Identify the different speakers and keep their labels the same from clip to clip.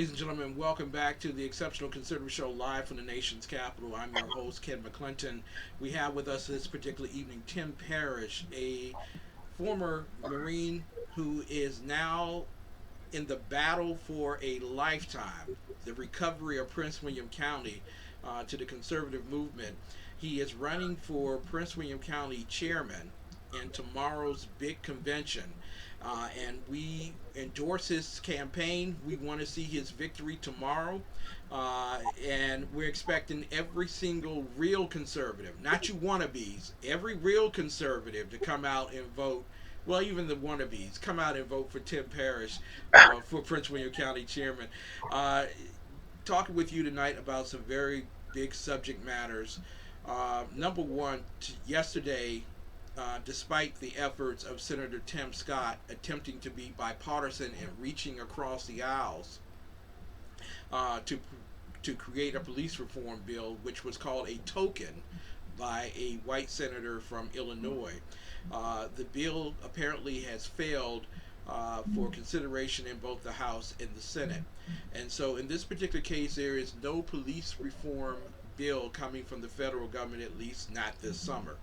Speaker 1: Ladies and gentlemen, welcome back to the Exceptional Conservative Show live from the nation's capital. I'm your host, Ken McClinton. We have with us this particular evening Tim Parrish, a former Marine who is now in the battle for a lifetime, the recovery of Prince William County to the conservative movement. He is running for Prince William County chairman in tomorrow's big convention. And we endorse his campaign. We want to see his victory tomorrow. And we're expecting every single real conservative, not you wannabes, every real conservative to come out and vote. Well, even the wannabes, come out and vote for Tim Parrish for Prince William County chairman. Uh, Talking with you tonight about some very big subject matters. Number one, yesterday, despite the efforts of Senator Tim Scott attempting to be bipartisan and reaching across the aisles to create a police reform bill, which was called a token by a white senator from Illinois. The bill apparently has failed for consideration in both the House and the Senate. And so in this particular case, there is no police reform bill coming from the federal government, at least not this summer.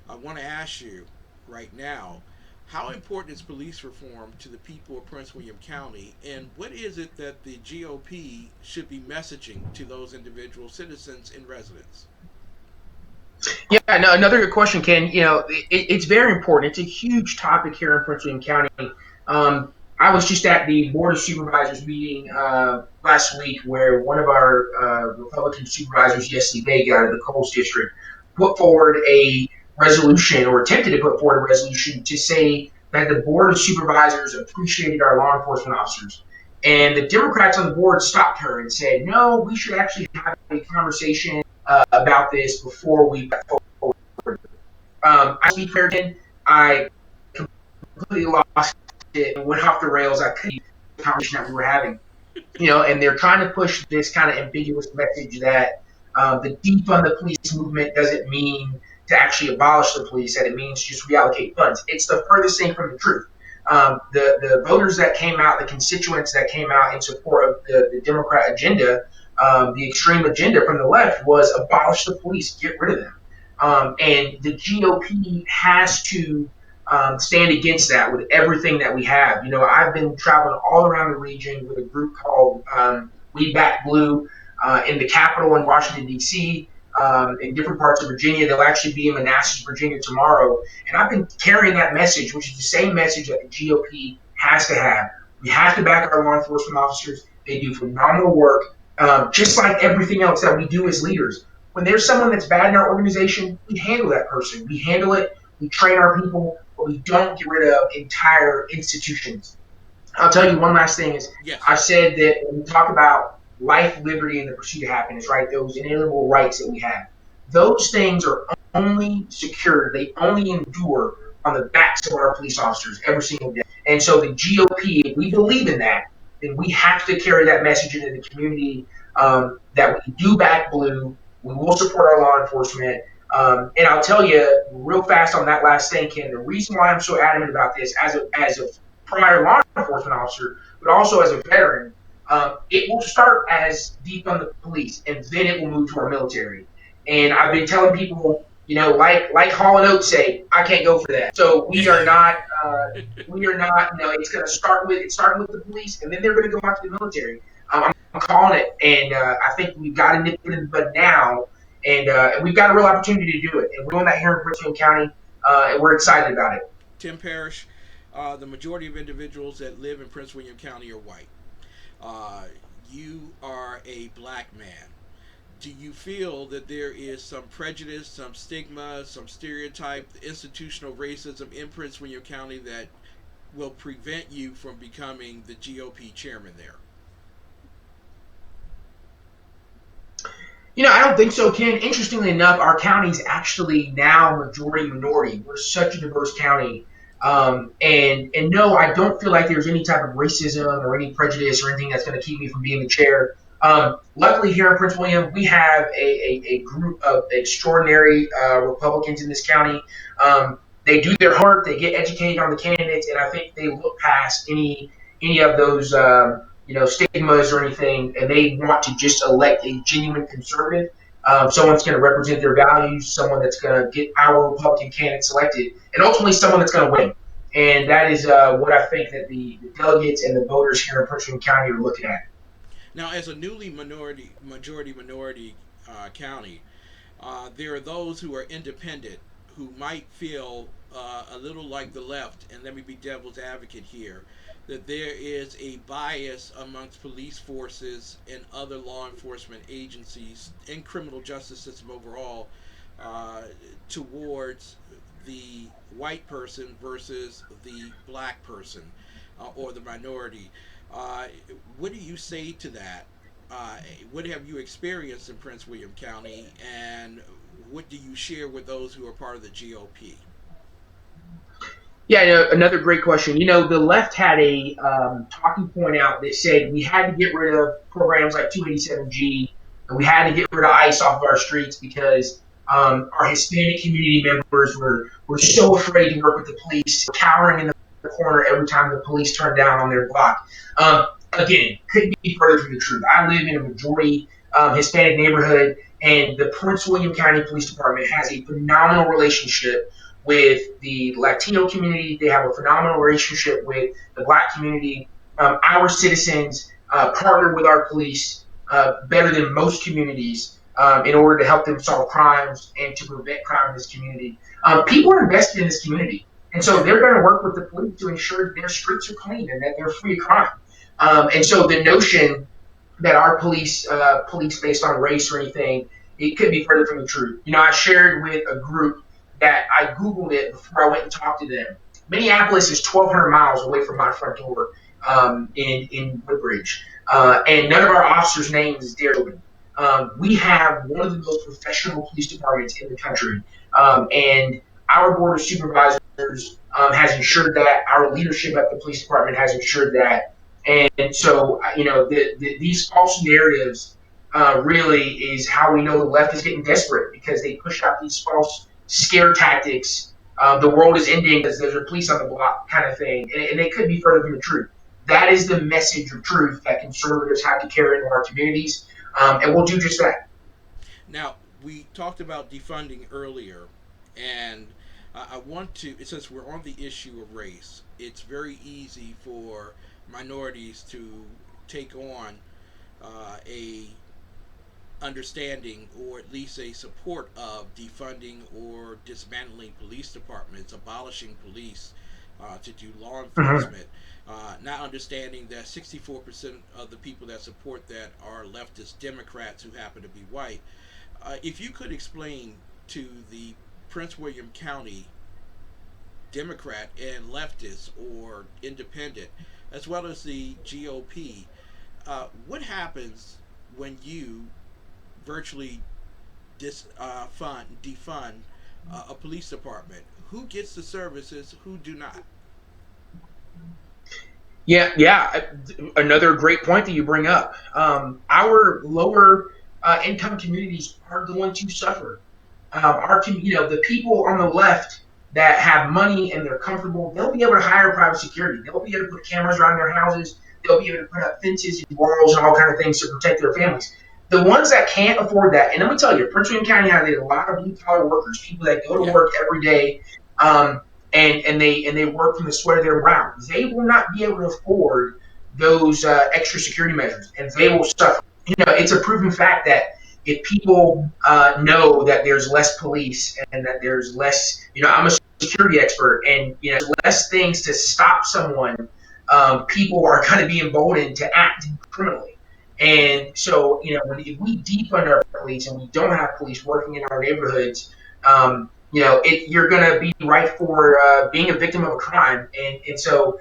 Speaker 1: I want to ask you right now, how important is police reform to the people of Prince William County, and what is it that the GOP should be messaging to those individual citizens and residents?
Speaker 2: Yeah, no, another good question, Ken. It's very important. It's a huge topic here in Prince William County. I was just at the Board of Supervisors meeting last week where one of our Republican supervisors yesterday out of the Coles District put forward a resolution or attempted to put forward a resolution to say that the Board of Supervisors appreciated our law enforcement officers. And the Democrats on the board stopped her and said, no, we should actually have a conversation about this before we go forward. I speak fair, Ken. I completely lost it and went off the rails. I couldn't the conversation that we were having. And they're trying to push this kind of ambiguous message that the defund the police movement doesn't mean to actually abolish the police, that it means to just reallocate funds. It's the furthest thing from the truth. The voters that came out, the constituents that came out in support of the Democrat agenda, the extreme agenda from the left was abolish the police, get rid of them. And the GOP has to stand against that with everything that we have. I've been traveling all around the region with a group called We Back Blue in the Capitol in Washington, D.C., in different parts of Virginia. They'll actually be in Manassas, Virginia tomorrow. And I've been carrying that message, which is the same message that the GOP has to have. We have to back our law enforcement officers. They do phenomenal work, just like everything else that we do as leaders. When there's someone that's bad in our organization, we handle that person. We handle it. We train our people, but we don't get rid of entire institutions. I'll tell you one last thing is
Speaker 1: Yes.
Speaker 2: I said that when we talk about life, liberty, and the pursuit of happiness, right, those inalienable rights that we have, those things are only secured, they only endure on the backs of our police officers every single day. And so the GOP, if we believe in that, then we have to carry that message into the community that we do back blue, we will support our law enforcement. And I'll tell you real fast on that last thing, Ken, the reason why I'm so adamant about this as a prior law enforcement officer, but also as a veteran, it will start as defund the police, and then it will move to our military. And I've been telling people, like Hall and Oates say, I can't go for that. So we are not. It's going to start with the police, and then they're going to go out to the military. I'm calling it, and I think we've got to nip it in the bud now, and we've got a real opportunity to do it. And we're doing that here in Prince William County, and we're excited about it.
Speaker 1: Tim Parrish, the majority of individuals that live in Prince William County are white. Uh, you are a black man. Do you feel that there is some prejudice, some stigma, some stereotype, institutional racism in Prince William County that will prevent you from becoming the GOP chairman there?
Speaker 2: I don't think so, Ken. Interestingly enough, our county is actually now majority minority. We're such a diverse county. And no, I don't feel like there's any type of racism or any prejudice or anything that's going to keep me from being the chair. Luckily, here in Prince William, we have a group of extraordinary Republicans in this county. They do their homework, they get educated on the candidates, and I think they look past any of those stigmas or anything, and they want to just elect a genuine conservative, someone that's going to represent their values, someone that's going to get our Republican candidate selected, and ultimately someone that's going to win. And that is what I think that the delegates and the voters here in Prince William County are looking at.
Speaker 1: Now, as a newly majority minority county, there are those who are independent who might feel a little like the left, and let me be devil's advocate here, that there is a bias amongst police forces and other law enforcement agencies and criminal justice system overall uh, towards the white person versus the black person or the minority. Uh, what do you say to that? Uh, what have you experienced in Prince William County, and what do you share with those who are part of the GOP?
Speaker 2: Yeah, another great question. The left had a talking point out that said we had to get rid of programs like 287G, and we had to get rid of ICE off of our streets because our Hispanic community members were so afraid to work with the police, cowering in the corner every time the police turned down on their block. Again, couldn't be further from the truth. I live in a majority Hispanic neighborhood, and the Prince William County Police Department has a phenomenal relationship with the Latino community. They have a phenomenal relationship with the Black community. Our citizens partner with our police better than most communities in order to help them solve crimes and to prevent crime in this community. People are invested in this community. And so
Speaker 1: Yeah.
Speaker 2: they're going to work with the police to ensure that their streets are clean and that they're free of crime. And so the notion that our police based on race or anything, it could be further from the truth. I shared with a group that I Googled it before I went and talked to them. Minneapolis is 1,200 miles away from my front door in Woodbridge. And none of our officers' names is Derek Chauvin. We have one of the most professional police departments in the country. And our board of supervisors has ensured that. Our leadership at the police department has ensured that. And so, these false narratives really is how we know the left is getting desperate because they push out these false scare tactics. The world is ending because there's a police on the block kind of thing. And they could be further from the truth. That is the message of truth that conservatives have to carry into our communities. And we'll do just that.
Speaker 1: Now, we talked about defunding earlier, and I want to, since we're on the issue of race, it's very easy for minorities to take on a understanding or at least a support of defunding or dismantling police departments, abolishing police to do law
Speaker 2: Mm-hmm.
Speaker 1: enforcement. Not understanding that 64% of the people that support that are leftist Democrats who happen to be white. If you could explain to the Prince William County Democrat and leftist or independent, as well as the GOP, what happens when you virtually defund a police department? Who gets the services? Who do not?
Speaker 2: Yeah, yeah. Another great point that you bring up. Our lower income communities are going to suffer. The people on the left that have money and they're comfortable, they'll be able to hire private security. They'll be able to put cameras around their houses. They'll be able to put up fences and walls and all kind of things to protect their families. The ones that can't afford that, and let me tell you, Prince William County has a lot of blue collar workers, people that go to
Speaker 1: Yeah.
Speaker 2: work every day, um, and they work from the sweat of their brow. They will not be able to afford those extra security measures, and they will suffer. It's a proven fact that if people know that there's less police and that there's less, I'm a security expert, and less things to stop someone, people are going to be emboldened to act criminally.
Speaker 1: Yeah.
Speaker 2: And so, if we defund our police and we don't have police working in our neighborhoods, you're going to be right for being a victim of a crime. And so,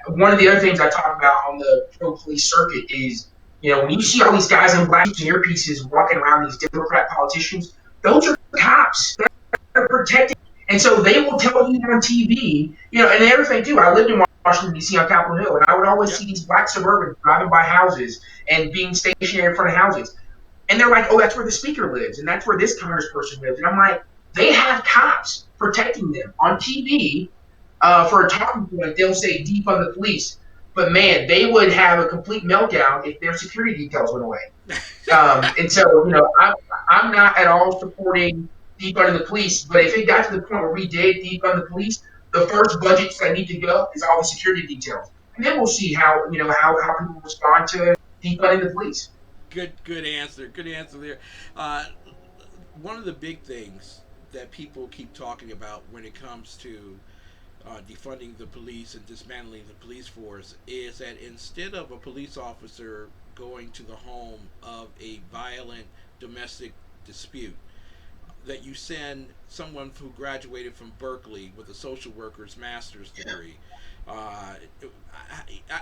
Speaker 2: one of the other things I talk about on the pro police circuit is, when you see all these guys in black suits and earpieces walking around these Democrat politicians, those are cops. They're protecting. And so they will tell you on TV, and the other thing too, I lived in Washington, D.C. on Capitol Hill, and I would always
Speaker 1: Yeah.
Speaker 2: see these black Suburbans driving by houses and being stationary in front of houses. And they're like, oh, that's where the speaker lives, and that's where this congressperson lives. And I'm like, they have cops protecting them on TV for a talking point. They'll say defund the police. but man, they would have a complete meltdown if their security details went away. And so, I'm not at all supporting defunding the police, but if it got to the point where we did defund the police, the first budgets that need to go is all the security details, and then we'll see how people respond to defunding the police.
Speaker 1: Good answer. Good answer there. Uh, One of the big things that people keep talking about when it comes to defunding the police and dismantling the police force is that instead of a police officer going to the home of a violent domestic dispute, that you send someone who graduated from Berkeley with a social worker's master's degree.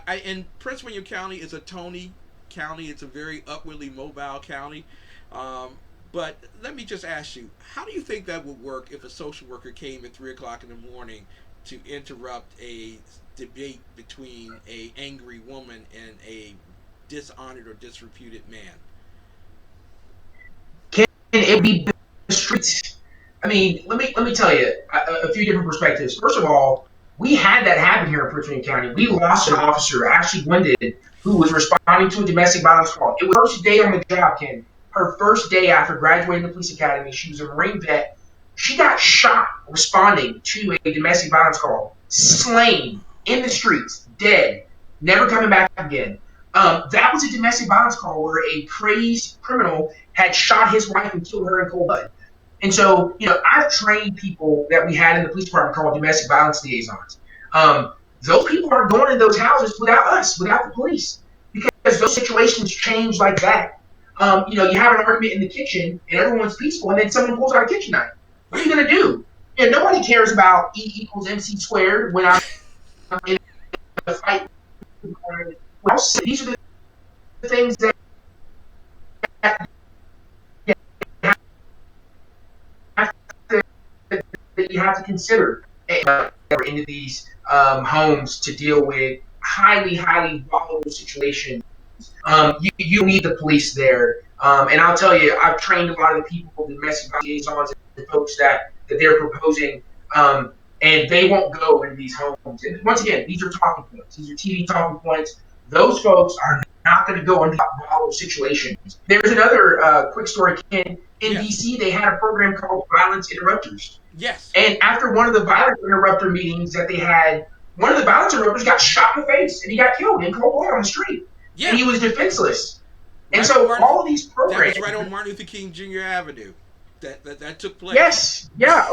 Speaker 1: And Prince William County is a Tony county. It's a very upwardly mobile county. But let me just ask you, how do you think that would work if a social worker came at 3 o'clock in the morning to interrupt a debate between a angry woman and a dishonored or disreputed man?
Speaker 2: Can it be the streets? I mean, let me tell you a few different perspectives. First of all, we had that happen here in Prince William County. We lost an officer, Ashley Winded, who was responding to a domestic violence call. It was her first day on the job, Ken. Her first day after graduating the police academy. She was a Marine vet. She got shot responding to a domestic violence call, slain in the streets, dead, never coming back again. That was a domestic violence call where a crazed criminal had shot his wife and killed her in cold blood. And so, I've trained people that we had in the police department called domestic violence liaisons. Those people aren't going to those houses without us, without the police, because those situations change like that. You have an argument in the kitchen and everyone's peaceful, and then someone pulls out a kitchen knife. What are you going to do? Nobody cares about E equals MC squared when I'm in a fight. These are the things that you have to consider into these homes to deal with highly, highly volatile situations. You need the police there. And I'll tell you, I've trained a lot of the people, the domestic violence liaisons, the folks that they're proposing, and they won't go into these homes. And once again, these are talking points. These are TV talking points. Those folks are not going to go into volatile situations. There's another quick story, Ken. In D.C., they had a program called Violence Interrupters.
Speaker 1: Yes.
Speaker 2: And after one of the violence interrupter meetings that they had, one of the violence interrupters got shot in the face, and he got killed in cold blood on the street. Yeah. And he was defenseless. And so all of these programs...
Speaker 1: That was right on Martin Luther King Jr. Avenue. That took place.
Speaker 2: Yes. Yeah.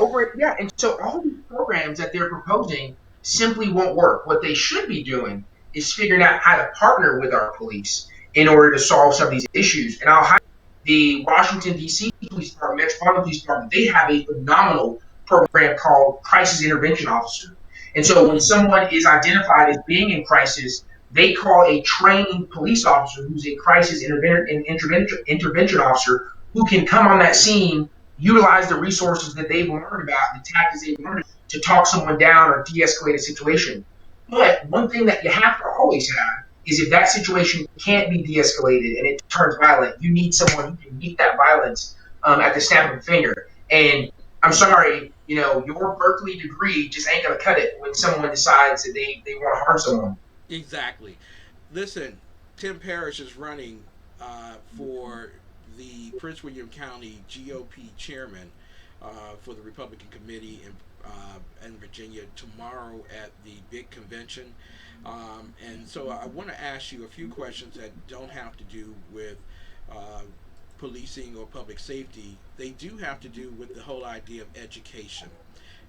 Speaker 2: And so all of these programs that they're proposing simply won't work. What they should be doing is figuring out how to partner with our police in order to solve some of these issues. And I'll highlight the Washington, D.C. Police Department, Metropolitan Police Department. They have a phenomenal program called Crisis Intervention Officer. And so when someone is identified as being in crisis, they call a trained police officer who's a crisis intervention officer who can come on that scene, utilize the resources that they've learned about, the tactics they've learned to talk someone down or de-escalate a situation. But one thing that you have to always have is if that situation can't be de-escalated and it turns violent, you need someone who can meet that violence at the snap of a finger. And I'm sorry, your Berkeley degree just ain't going to cut it when someone decides that they want to harm someone.
Speaker 1: Exactly. Listen, Tim Parrish is running for the Prince William County GOP chairman for the Republican Committee in Virginia tomorrow at the big convention. And so I want to ask you a few questions that don't have to do with policing or public safety. They do have to do with the whole idea of education.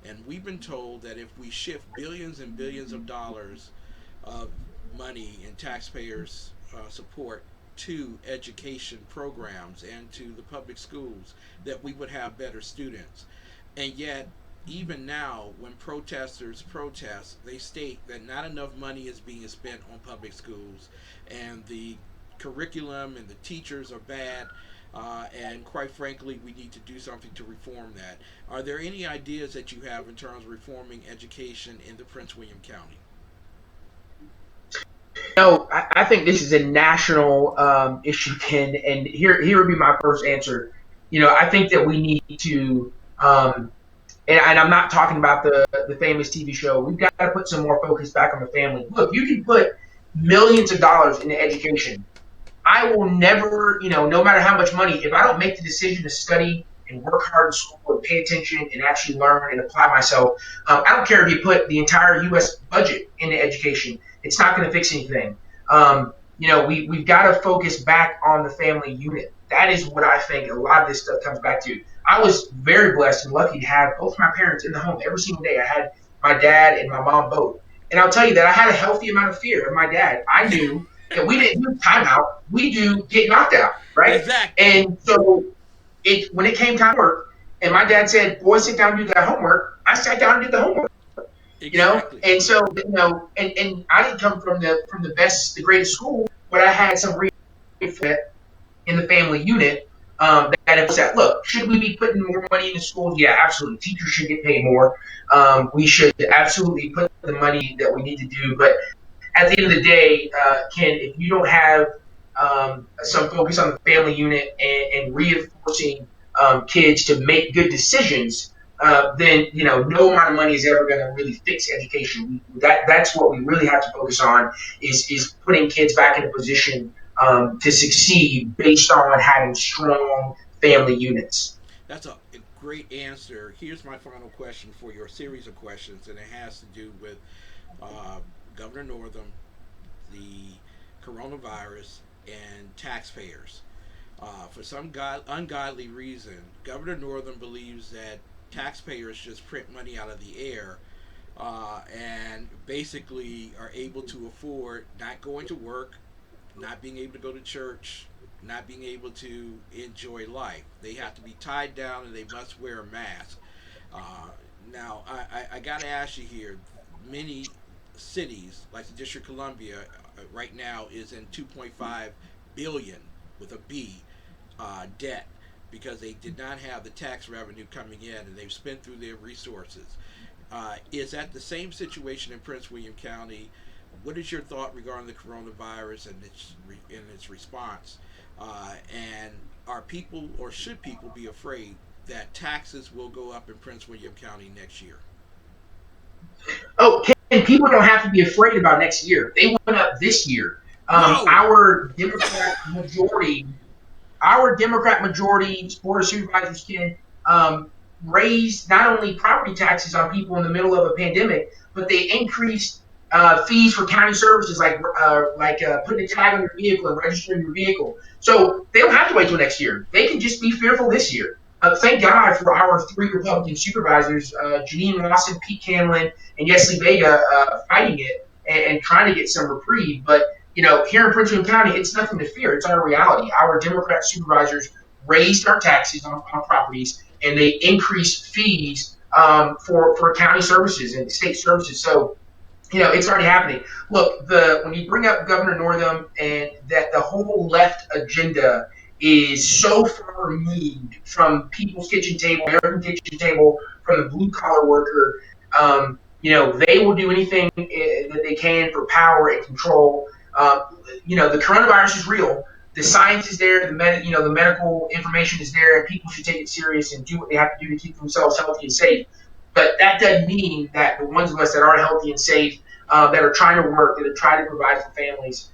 Speaker 1: And we've been told that if we shift billions and billions of dollars of money and taxpayers' support to education programs and to the public schools, that we would have better students. And yet, even now, when protesters protest, they state that not enough money is being spent on public schools, and the curriculum and the teachers are bad, and quite frankly, we need to do something to reform that. Are there any ideas that you have in terms of reforming education in the Prince William County?
Speaker 2: No, I think this is a national issue, Ken, and here would be my first answer. I think that we need to, and I'm not talking about the famous TV show. We've got to put some more focus back on the family. Look, you can put millions of dollars into education. I will never, no matter how much money, if I don't make the decision to study and work hard in school and pay attention and actually learn and apply myself, I don't care if you put the entire U.S. budget into education. It's not going to fix anything. We've got to focus back on the family unit. That is what I think a lot of this stuff comes back to. I was very blessed and lucky to have both my parents in the home every single day. I had my dad and my mom both. And I'll tell you that I had a healthy amount of fear of my dad. I knew that we didn't do timeout, we do get knocked out, right?
Speaker 1: Exactly.
Speaker 2: And so when it came time to work, and my dad said, "Boy, sit down and do that homework," I sat down and did the homework.
Speaker 1: Exactly.
Speaker 2: And so and I didn't come from the best, the greatest school, but I had some real in the family unit. That it was that, look, should we be putting more money into schools? Yeah, absolutely. Teachers should get paid more. We should absolutely put the money that we need to do. But at the end of the day, Ken, if you don't have some focus on the family unit and reinforcing kids to make good decisions, then no amount of money is ever going to really fix education. That's what we really have to focus on is putting kids back in a position to succeed based on having strong family units.
Speaker 1: That's a great answer. Here's my final question for your series of questions, and it has to do with uh, Governor Northam, the coronavirus, and taxpayers. For some ungodly reason, Governor Northam believes that taxpayers just print money out of the air and basically are able to afford not going to work, not being able to go to church, not being able to enjoy life. They have to be tied down and they must wear a mask. Uh, Now, I got to ask you here, many cities, like the District of Columbia, right now is in 2.5 billion with a B debt because they did not have the tax revenue coming in and they've spent through their resources. Is that the same situation in Prince William County? What is your thought regarding the coronavirus and its response? And are people or should people be afraid that taxes will go up in Prince William County next year?
Speaker 2: Oh, Ken, people don't have to be afraid about next year. They went up this year.
Speaker 1: Whoa!
Speaker 2: Our Democrat majority board of supervisors can raise not only property taxes on people in the middle of a pandemic, but they increased fees for county services like putting a tag on your vehicle and registering your vehicle. So they don't have to wait till next year. They can just be fearful this year. Thank God for our three Republican supervisors, Janine Lawson, Pete Canlin, and Yesley Vega, fighting it and trying to get some reprieve. But here in Prince William County, it's nothing to fear. It's our reality. Our Democrat supervisors raised our taxes on properties, and they increased fees for county services and state services. So it's already happening. Look, the when you bring up Governor Northam and that the whole left agenda is so far removed from people's kitchen table, American kitchen table, from the blue collar worker. They will do anything that they can for power and control. The coronavirus is real. The science is there. The medical information is there. And people should take it serious and do what they have to do to keep themselves healthy and safe. But that doesn't mean that the ones of us that are healthy and safe, that are trying to work, that are trying to provide for families,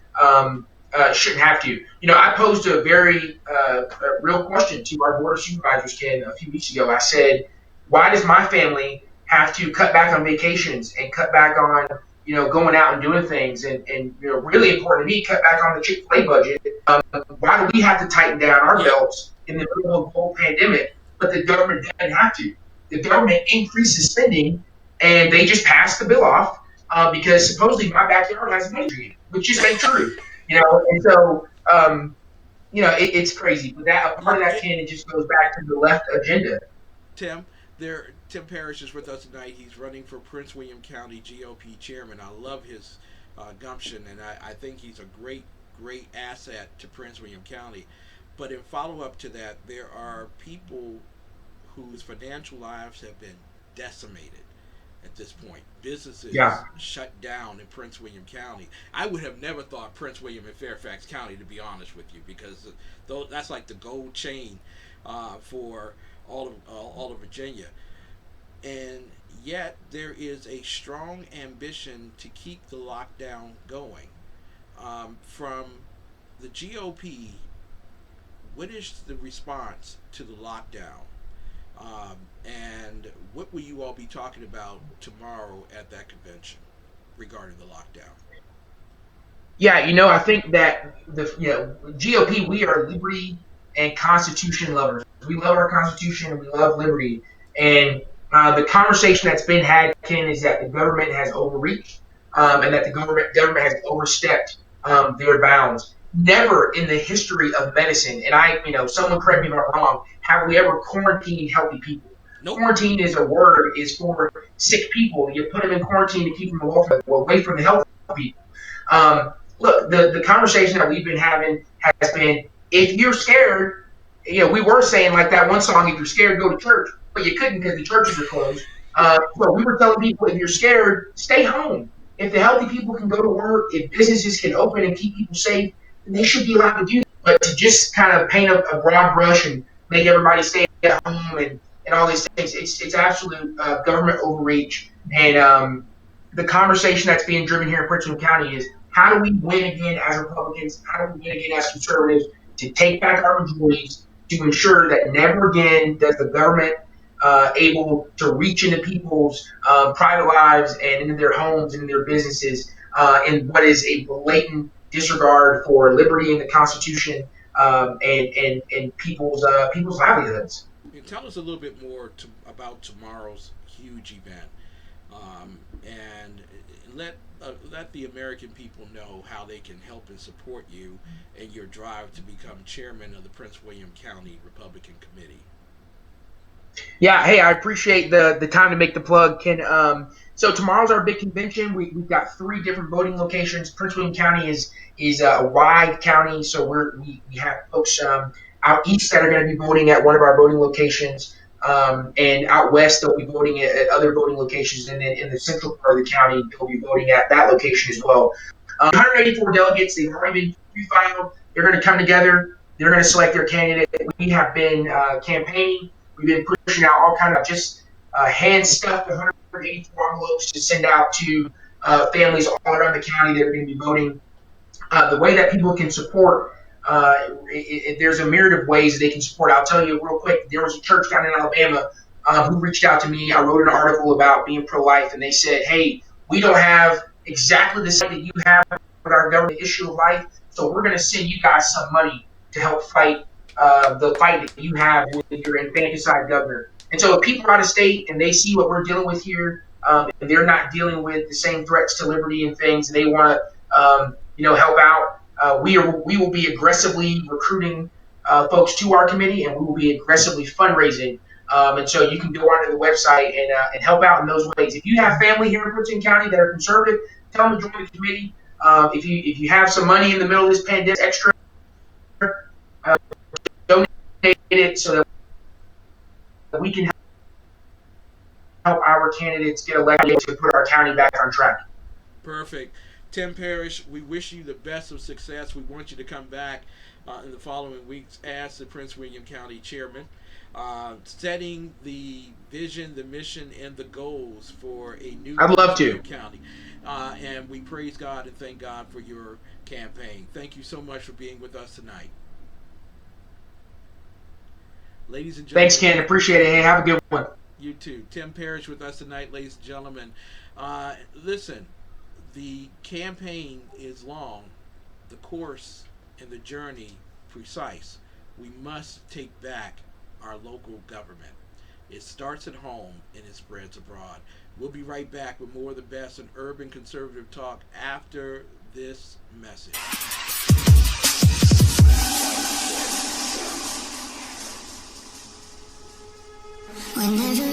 Speaker 2: shouldn't have to. I posed a very real question to our board of supervisors, Ken, a few weeks ago. I said, why does my family have to cut back on vacations and cut back on going out and doing things and really important to me, cut back on the Chick-fil-A budget? Why do we have to tighten down our
Speaker 1: Yep.
Speaker 2: belts in the middle of the whole pandemic, but the government doesn't have to? The government increases spending, and they just pass the bill off because supposedly my backyard has money in it, which just ain't true. And so it's crazy. But that a part of that
Speaker 1: It,
Speaker 2: can it just goes back to the left agenda.
Speaker 1: Tim, Tim Parrish is with us tonight. He's running for Prince William County GOP chairman. I love his gumption, and I think he's a great asset to Prince William County. But in follow up to that, there are people whose financial lives have been decimated at this point. Businesses
Speaker 2: Yeah.
Speaker 1: shut down in Prince William County. I would have never thought Prince William and Fairfax County, to be honest with you, because that's like the gold chain for all of Virginia. And yet there is a strong ambition to keep the lockdown going. From the GOP, what is the response to the lockdown? And what will you all be talking about tomorrow at that convention regarding the lockdown?
Speaker 2: Yeah, I think that GOP, we are liberty and Constitution lovers. We love our Constitution and we love liberty. And the conversation that's been had, Ken, is that the government has overreached, and that the government has overstepped their bounds. Never in the history of medicine, and someone correct me if I'm wrong, have we ever quarantined healthy people?
Speaker 1: Nope.
Speaker 2: Quarantine is a word is for sick people. You put them in quarantine to keep them away from the healthy people. Um, Look, the conversation that we've been having has been, if you're scared, we were saying like that one song, if you're scared, go to church, but you couldn't because the churches are closed. So we were telling people, if you're scared, stay home. If the healthy people can go to work, if businesses can open and keep people safe, then they should be allowed to do that. But to just kind of paint a broad brush and make everybody stay at home and all these things, it's absolute government overreach. And the conversation that's being driven here in Prince William County is, how do we win again as Republicans? How do we win again as conservatives to take back our majorities to ensure that never again does the government able to reach into people's private lives and into their homes and into their businesses in what is a blatant disregard for liberty and the Constitution, and people's livelihoods.
Speaker 1: And tell us a little bit more about tomorrow's huge event, and let the American people know how they can help and support you in your drive to become chairman of the Prince William County Republican Committee.
Speaker 2: Yeah, hey, I appreciate the time to make the plug, Ken. So tomorrow's our big convention. We've got 3 different voting locations. Prince William County is a wide county, so we have folks out east that are going to be voting at one of our voting locations, and out west they'll be voting at other voting locations, and then in the central part of the county they'll be voting at that location as well. 184 delegates. They've already been pre-filed. They're going to come together. They're going to select their candidate. We have been campaigning. We've been pushing out all kind of just hand-stuffed 184 envelopes to send out to families all around the county that are going to be voting. The way that people can support, there's a myriad of ways they can support. I'll tell you real quick, there was a church down in Alabama who reached out to me. I wrote an article about being pro-life, and they said, hey, we don't have exactly the same that you have with our government issue of life, so we're going to send you guys some money to help fight the fight that you have with your infanticide governor. And so if people are out of state and they see what we're dealing with here, and they're not dealing with the same threats to liberty and things, and they want to help out, we will be aggressively recruiting folks to our committee, and we will be aggressively fundraising. And so you can go onto the website and help out in those ways. If you have family here in Prince William County that are conservative, tell them to join the committee. If you have some money in the middle of this pandemic extra, donate it so that we can help our candidates get elected to put our county back on track.
Speaker 1: Perfect. Tim Parrish, we wish you the best of success. We want you to come back in the following weeks as the Prince William County Chairman, setting the vision, the mission, and the goals for a new
Speaker 2: I'd love
Speaker 1: Prince William
Speaker 2: to.
Speaker 1: County. And we praise God and thank God for your campaign. Thank you so much for being with us tonight. Ladies and gentlemen.
Speaker 2: Thanks, Ken. Appreciate it. Hey, have a good one.
Speaker 1: You too. Tim Parrish with us tonight, ladies and gentlemen. Listen, the campaign is long, the course and the journey precise. We must take back our local government. It starts at home and it spreads abroad. We'll be right back with more of the best in urban conservative talk after this message.
Speaker 3: Whenever